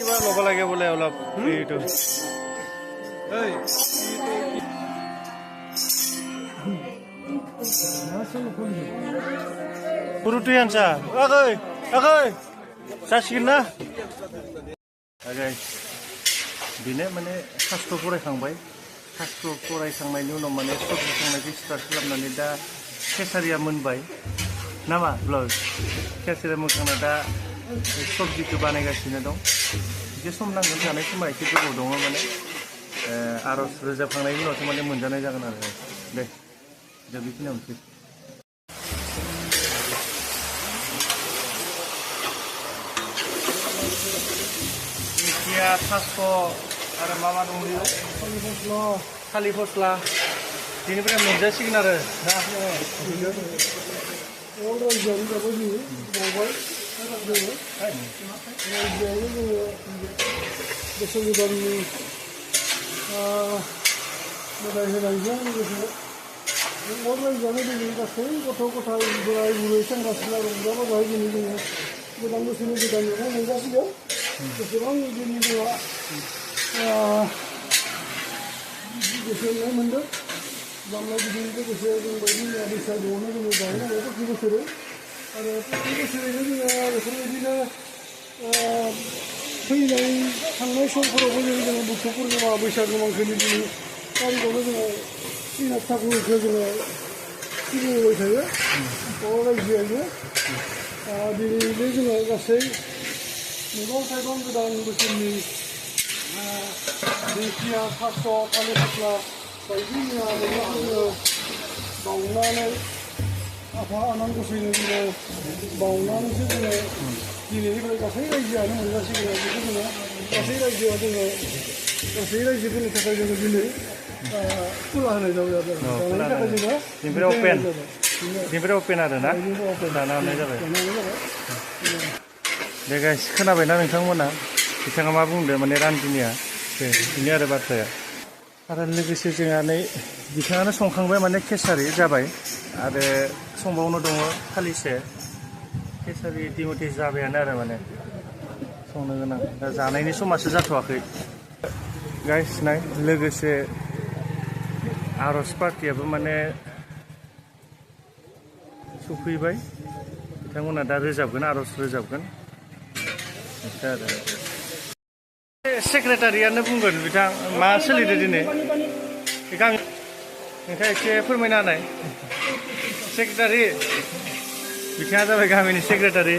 কিবা ল'ব লাগে বোলে অলপ এইটো পুরুটোই আনছা ওই ওই जासिगोन ना बेनो माने शास्त्र फरायखांबाय शास्त्र फरायखांनायनि उनाव माने सबजि संनायखौ स्टार्ट खालामनानै दा केसारिया मोनबाय नामा ब्लाउज केसारिया मोनखांना दा सबजिखौ बानायगासिनो दं एसे सम नांगोन जानाय समा एसे गोबाव दङ माने आर'ज रोजाबखांनायनि उनावसो माने मोनजानाय जागोन आरो दे दा बेखिनियावनोसै दिंखिया थास' आरो मा दं बेयो थालिर फस्ला बेनिफ्राय मोनजासिगोन आरो बोसोर गोदाननि मोदाय होनायजों लोगोसे अर रायजोआनो दिनै गासै गथ' गथाय बोराय बुरै सेंग्रा सिख्ला रंजा बाजायै दिनै जोङो गोदान बोसोरनि गोदान मैगं मोनजासिगोन जेसेबां दिनै जोंहा गोसोनाय मोनदों दामनाय देनायजों लोगोसे जों बायदि बैसागुआवनो जोङो जाहैनांगौ प्रति बोसोरै आरो प्रति बोसोरैनो जोङो बेफोरबायदिनो फैनाय थांनाय समफोरावबो जोङो बुद्ध पुर्णिमा बैसागु मांखोनि दिनै तारिखआवनो जोङो श्रीनाथ ठाकुरखौ जोङो सिबिबोबाय थायो बर' रायजोआवनो दिनैबो जोङो गासै मैगं थाइगं गोदान बोसोरनि दिंखिया थास' थालिर फस्ला बायदि मैया मैगंखौ जोङो बावनानै आफा आनान गसाइनो जोङो बावनानैसो जोङो दिनैनिफ्राय गासै रायजोआनो मोनजासिगोन बेखौ जोङो गासै रायजोआव जोङो गासै रायजोफोरनि थाखाय जोङो दिनै खुला होनाय जाबाय आरो जानायनि थाखाय जोङो बेनिफ्राय अपेन आरो ना दाना होनाय जाबाय दे गाइस खोनाबायना नोंथांमोना बिथाङा मा बुंदों माने रान्दिनिया बेनो आरो बाथ्राया आरो लोगोसे जोंहा नै बिथाङानो संखांबाय माने केसारि जाबाय आरो संबावनो दङ खालिसे केसारि इतिमथे जाबायानो आरो माने संनो गोनां दा जानायनि समासो जाथ'वाखै गाइस नाय लोगोसे आर'ज पार्टियाबो माने सफैबाय बिथांमोना दा रोजाबगोन आर'ज रोजाबगोन आरो सेक्रेटारियानो बुंगोन बिथां मा सोलिदों दिनै गामि नोंथाङा एसे फोरमायना होनाय सेक्रेटारि बिथाङा जाबाय गामिनि सेक्रेटारि